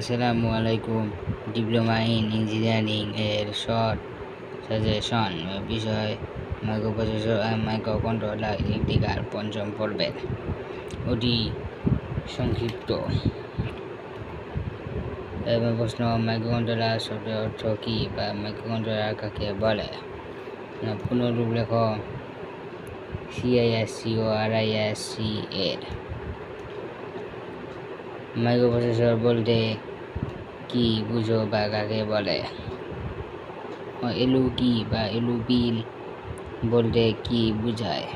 আসসালামু আলাইকুম। Diploma in engineering এর শর্ট সাজেশন বিষয় মাইক্রোপ্রসেসর মাইক্রোকন্ট্রোলার ইলেকট্রিক্যাল পঞ্চম পর্বের অতি সংক্ষিপ্ত এবং প্রশ্ন মাইক্রোকন্ট্রোলার শব্দের অর্থ কী বা মাইক্রোকন্ট্রোলার কাকে বলে? পুনরূপ লেখ CISCORISC এর মাইক্রোপ্রসেসর বলতে কি বুঝো বা কাকে বলে? এলু কি বা এলুপিন বলতে কি বুঝায়?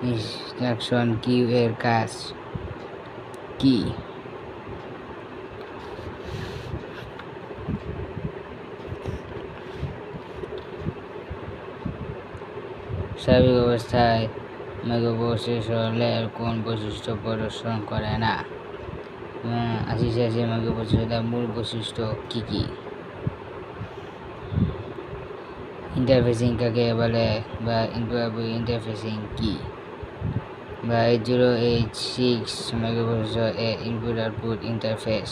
ইনস্ট্রাকশন কিউ এর কাজ কি? স্বাভাবিক অবস্থায় মাইক্রোপ্রসেসরের কোন বৈশিষ্ট্য প্রদর্শন করে না? 80 মাইক্রোপ্রসেসরের মূল বৈশিষ্ট্য কি কি? ইন্টারফেসিং কাকে বলে বা ইন্টারফেসিং কি? বা 8086 মাইক্রোপ্রসেসর এর ইনপুট আউটপুট ইন্টারফেস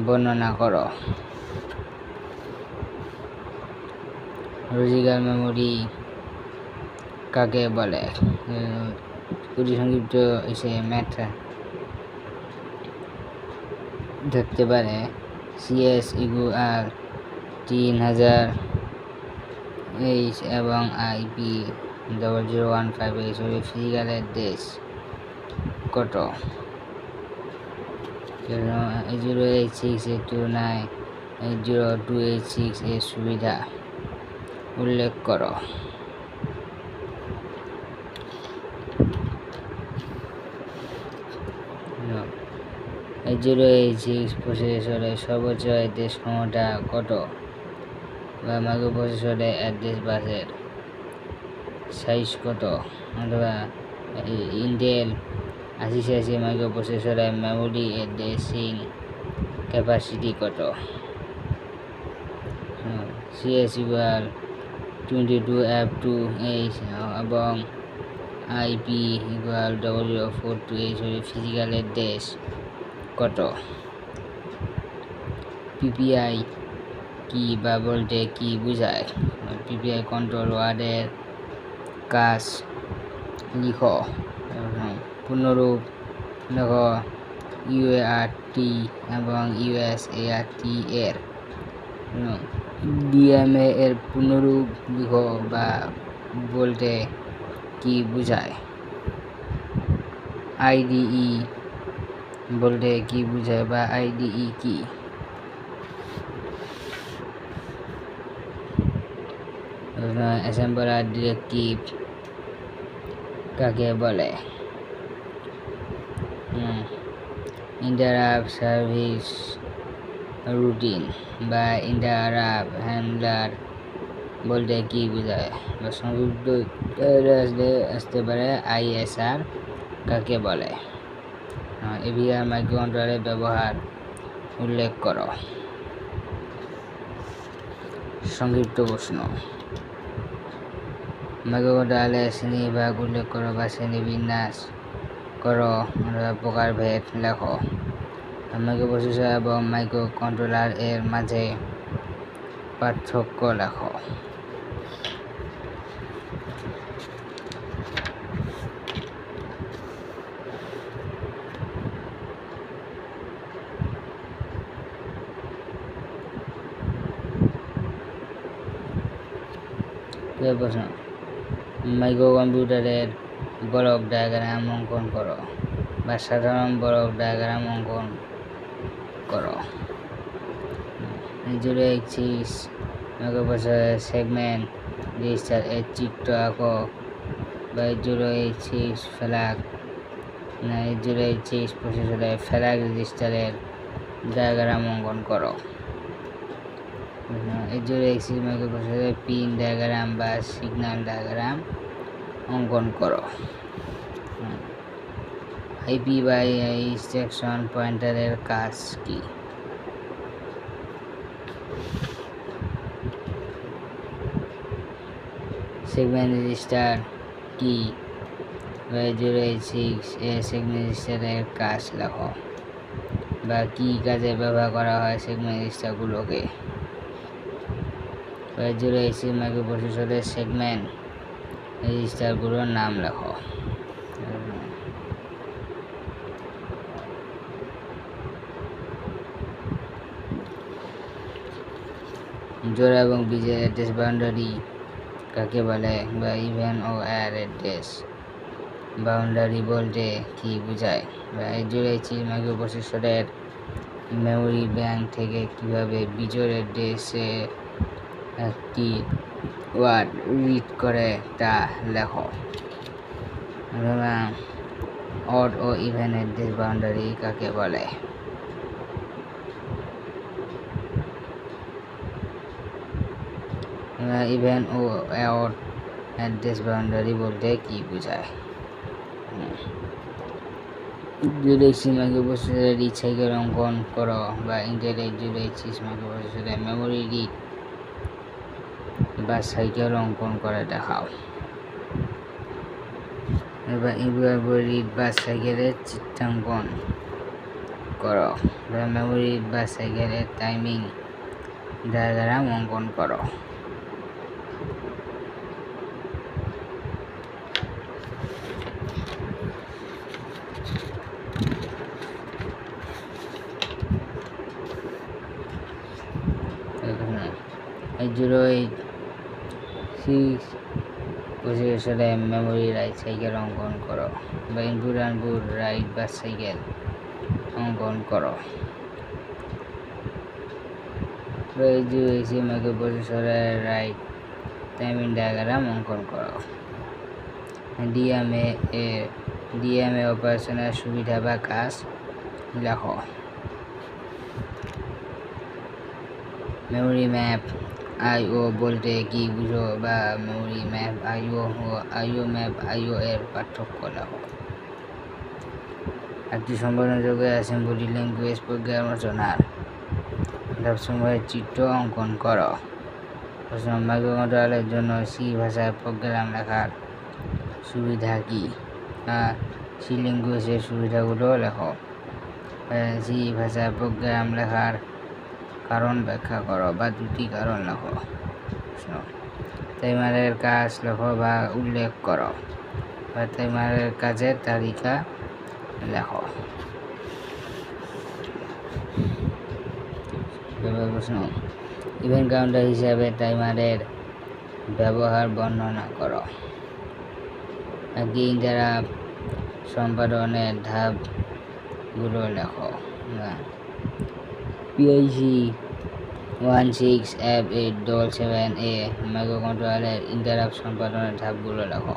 বর্ণনা করো। লজিক্যাল মেমোরি কাকে বলে? অতি সংক্ষিপ্ত হিসেবে ম্যাথ থাকতে পারে CS ইকুয়াল 3000H এবং IP 0015H হলে ফিজিক্যাল অ্যাড্রেস কত? 8086-80286 এর সুবিধা উল্লেখ করো। এই 8086 প্রসেসরের সর্বোচ্চ অ্যাড্রেস ক্ষমতা কত? বা মাইক্রোপ্রসেসরের অ্যাড্রেস বাসের সাইজ কত? অথবা ইন্টেল 8086 মাইক্রোপ্রসেসরের মেমোরি অ্যাড্রেসিং ক্যাপাসিটি কত? CS ইকুয়াল 22F2H এবং IP ইকুয়াল 0042H হলে ফিজিক্যাল অ্যাড্রেস কত? PPI কি বা বলতে কি বুঝায়? PPI কন্ট্রোল ওয়ার্ডের কাজ লিখো। পুনরূপ লেখো UART এবং USART এর DMA এর পুনরূপ লিখো বা বলতে কি বুঝায়? IDE বলতে কি বুঝায় বা IDE কি? অ্যাসেম্বলার ডিরেক্টিভ কাকে বলে? ইন্টারাপ্ট সার্ভিস রুটিন বা ইন্টারাপ্ট হ্যান্ডলার বলতে কি বোঝায়? বা সংযুক্ত আসতে পারে ISR কাকে বলে? AVR মাইক্রোকন্ট্রোলারের ব্যবহার উল্লেখ করো। সংক্ষিপ্ত প্রশ্ন মাইক্রোকন্ট্রোলারের শ্রেণীবিভাগ উল্লেখ করো বা শ্রেণীবিন্যাস করো অথবা প্রকারভেদ লেখো। মাইক্রোপ্রসেসর এবং মাইক্রোকন্ট্রোলার এর মাঝে পার্থক্য লেখো। প্রশ্ন মাইক্রোকম্পিউটারের ব্লক ডায়াগ্রাম অঙ্কন করো বা সাধারণ ব্লক ডায়াগ্রাম অঙ্কন করো। 8086 মাইক্রোপ্রসেসরের সেগমেন্ট রেজিস্টার এর চিত্র আঁকো বা 8086 ফ্ল্যাগ 8086 প্রসেসরের ফ্ল্যাগ রেজিস্টারের ডায়াগ্রাম অঙ্কন করো। 8086 মাইক্রোপ্রসেসরের পিন ডায়াগ্রাম বা সিগন্যাল ডায়াগ্রাম অঙ্কন করো। IP বা ইনস্ট্রাকশন পয়েন্টারের কাজ কি? সেগমেন্ট রেজিস্টার কি? 8086 এর সেগমেন্ট রেজিস্টারের কাজ লেখো। বা কী কাজে ব্যবহার করা হয় সেগমেন্ট রেজিস্টারগুলোকে। 8086 মাইক্রোপ্রসেসরের সেগমেন্ট রেজিস্টারগুলোর নাম লেখো। জোড়া এবং বীজের অ্যাড্রেস বাউন্ডারি কাকে বলে বা ইভেন ও অ্যাড অ্যাড্রেস বাউন্ডারি বলতে কি বোঝায় বা 8086 মাইক্রোপ্রসেসরের মেমোরি ব্যাংক থেকে কিভাবে বিজোড় অ্যাড্রেসে একটি ওয়ার্ড রিড করে তা লেখো। অড ও ইভেন অ্যাড্রেস বাউন্ডারি কাকে বলে? ইভেন ও অড অ্যাড্রেস বাউন্ডারি বলতে কি বোঝায়? 8086 মাইক্রোপ্রসেসরের রিড সাইকেল অঙ্কন করো বা ইন্টেল 8086 মাইক্রোপ্রসেসরের মেমোরি রিড বা সাইকেল অঙ্কন করে দেখাও। এবার রিড বা সাইকেলের চিত্রাঙ্কন করো বা মেমোরি রিড বা সাইকেলের টাইমিং ডায়াগ্রাম অঙ্কন করো। প্রসেসরের মেমোরি রাইট সাইকেল অঙ্কন করো বা ইনপুট আউটপুট রাইট বা সাইকেল অঙ্কন করো। 8086 মাইক্রোপ্রসেসরের রাইট টাইমিং ডায়াগ্রাম অঙ্কন করো। ডিএমএ অপারেশনের সুবিধা বা কাজ লেখো। মেমোরি ম্যাপ আইও বলতে কি বুঝো বা মেমোরি ম্যাপ আইও ও আইও ম্যাপ আইও এর পার্থক্য লেখো। একটি সম্পাদনযোগ্য অ্যাসেম্বলি ল্যাঙ্গুয়েজ প্রোগ্রাম রচনার ধাপসমূহের চিত্র অঙ্কন করো। মাইক্রোকন্ট্রোলারের জন্য সি ভাষায় প্রোগ্রাম লেখার সুবিধা কী? সি ল্যাঙ্গুয়েজের সুবিধাগুলো লেখো। সি ভাষায় প্রোগ্রাম লেখার কারণ ব্যাখ্যা করো বা দুটি কারণ লেখো। টাইমারের কাজ লেখো বা উল্লেখ করো বা টাইমারের কাজের তালিকা লেখো। প্রশ্ন, ইভেন্ট কাউন্টার হিসাবে টাইমারের ব্যবহার বর্ণনা করো। একটি ইন্টারাপ্ট সম্পাদনের ধাপগুলো লেখো। পিআইসি 16F877A মাইক্রোকন্ট্রোলারের ইন্টারাপ্ট সম্পাদনের ধাপগুলো লেখো।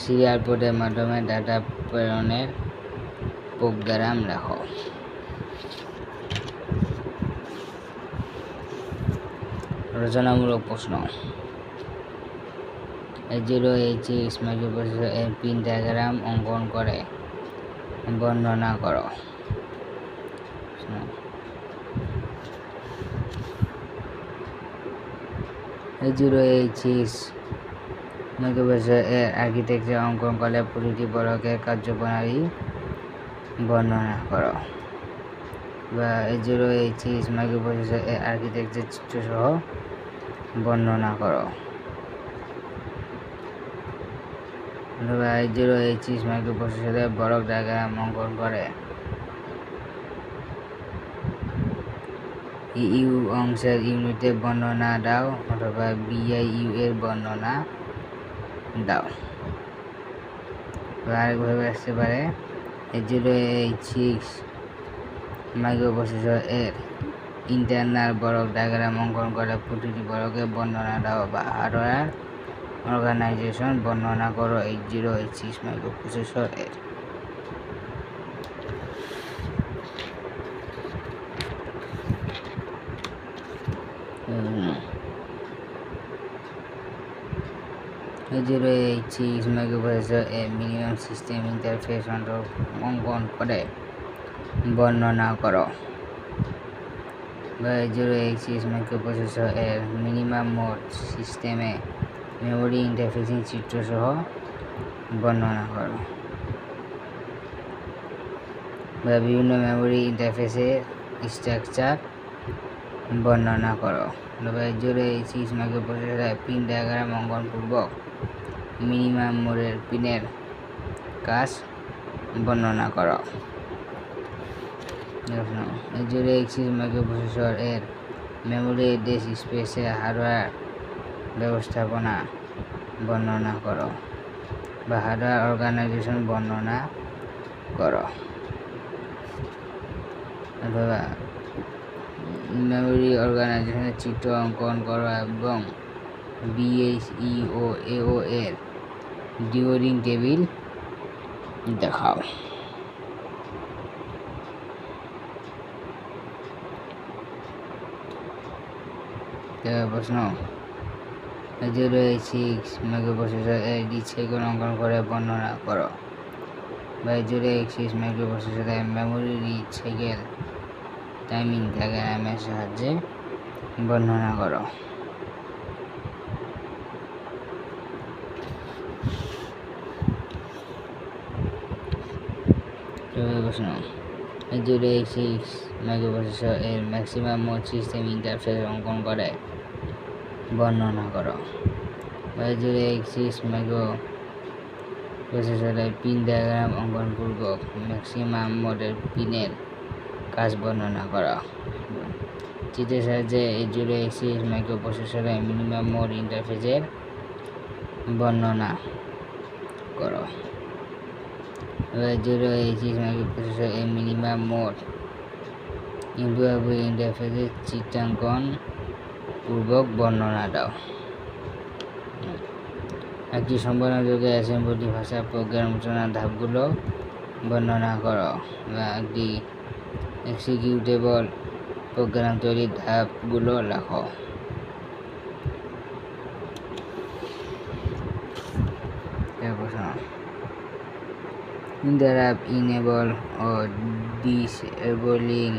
সিরিয়াল পোর্টের মাধ্যমে ডাটা প্রেরণের প্রোগ্রাম লেখো। রচনামূলক প্রশ্ন, 8086 মাইক্রোপ্রসেসর এর পিন ডায়াগ্রাম অঙ্কন করে বর্ণনা করো। 8086 মাইক্রোপ্রসেসর এর আর্কিটেকচার অঙ্কন করে প্রতিটি বলকের কার্যপ্রণালী বর্ণনা করো বা 8086 মাইক্রোপ্রসেসর এর আর্কিটেকচার চিত্রসহ বর্ণনা করো। 8086 মাইক্রোপ্রসেসরের বলক ডায়াগ্রাম অঙ্কন করে ইউ অংশের ইউনিটের বর্ণনা দাও অথবা বিআইইউ এর বর্ণনা দাও। আরেকভাবে আসতে পারে 8086 মাইক্রোপ্রসেসর এর ইন্টারনাল বলক ডায়াগ্রাম অঙ্কন করে প্রতিটি বলকের বর্ণনা দাও বা হার্ডওয়্যার অর্গানাইজেশন বর্ণনা করো 8086 মাইক্রোপ্রসেসর এর। মাইক্রোপ্রসেসর এর মিনিমাম সিস্টেম ইন্টারফেস অঙ্কন করে বর্ণনা করো বা 8086 মাইক্রোপ্রসেসর এর মিনিমাম মোড সিস্টেমে মেমোরি ইন্টারফেসিং চিত্রসহ বর্ণনা করো। বা বিভিন্ন মেমোরি ইন্টারফেসের স্ট্রাকচার বর্ণনা করো। 8086 মাইক্রোপ্রসেসরে পিন ডায়াগ্রাম অঙ্কনপূর্বক মিনিমাম মোডের পিনের কাজ বর্ণনা করো। 8086 মাইক্রোপ্রসেসর এর মেমোরি অ্যাড্রেস স্পেসে হার্ডওয়্যার ব্যবস্থাপনা বর্ণনা করো বা হার্ডওয়্যার অর্গানাইজেশন বর্ণনা করো। অথবা মেমোরি অর্গানাইজেশনের চিত্র অঙ্কন করো এবং BHE ও AO এর ডিকোডিং টেবিল দেখাও। প্রশ্ন 8086 মাইক্রোপ্রসেসর এর ডিউটি সাইকেল অঙ্কন করে বর্ণনা করো। 8086 মাইক্রোপ্রসেসরে মেমোরি ডিউটি সাইকেল টাইমিং ডায়াগ্রামের সাহায্যে বর্ণনা করো। প্রশ্ন 8086 মাইক্রোপ্রসেসর এর ম্যাক্সিমাম মোড সিস্টেম ইন্টারফেস অঙ্কন করে বর্ণনা করো। 8086 মাইক্রোপ্রসেসরের পিন ডায়াগ্রাম অঙ্কনপূর্বক ম্যাক্সিমাম মোডের পিনের কাজ বর্ণনা করো। চিত্রের সাহায্যে 8086 মাইক্রোপ্রসেসরের মিনিমাম মোড ইন্টারফেসের বর্ণনা করো। 8086 মাইক্রোপ্রসেসর এর মিনিমাম মোড ইন্টারফেসের চিত্রাঙ্কন পূর্বক বর্ণনা দাও। একটি সম্পাদনযোগ্য অ্যাসেম্বলি ভাষা প্রোগ্রাম রচনার ধাপগুলো বর্ণনা করো বা একটি এক্সিকিউটেবল প্রোগ্রাম তৈরির ধাপগুলো লেখো। ইন্টারাপ্ট ইনেবল ও ডিসেবলিং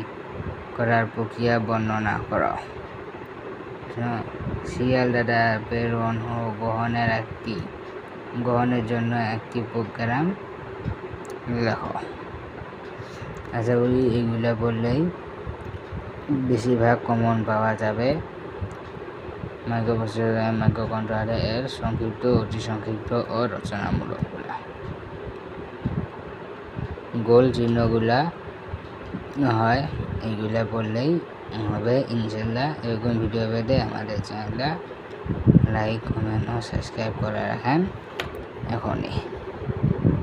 করার প্রক্রিয়া বর্ণনা করো। সিরিয়াল ডাটা প্রেরণ ও গ্রহণের জন্য একটি প্রোগ্রাম লেখো। আশা করি এইগুলা বললেই বেশিরভাগ কমন পাওয়া যাবে মাইক্রোপ্রসেসর মাইক্রোকন্ট্রোলার এর সংক্ষিপ্ত, অতি সংক্ষিপ্ত ও রচনামূলকগুলা। গোল চিহ্নগুলা হয় এইগুলা বললেই হবে ইনশাল্লাহ। এরকম ভিডিও পেতে আমাদের চ্যানেলটা লাইক, কমেন্ট ও সাবস্ক্রাইব করে রাখেন এখনই।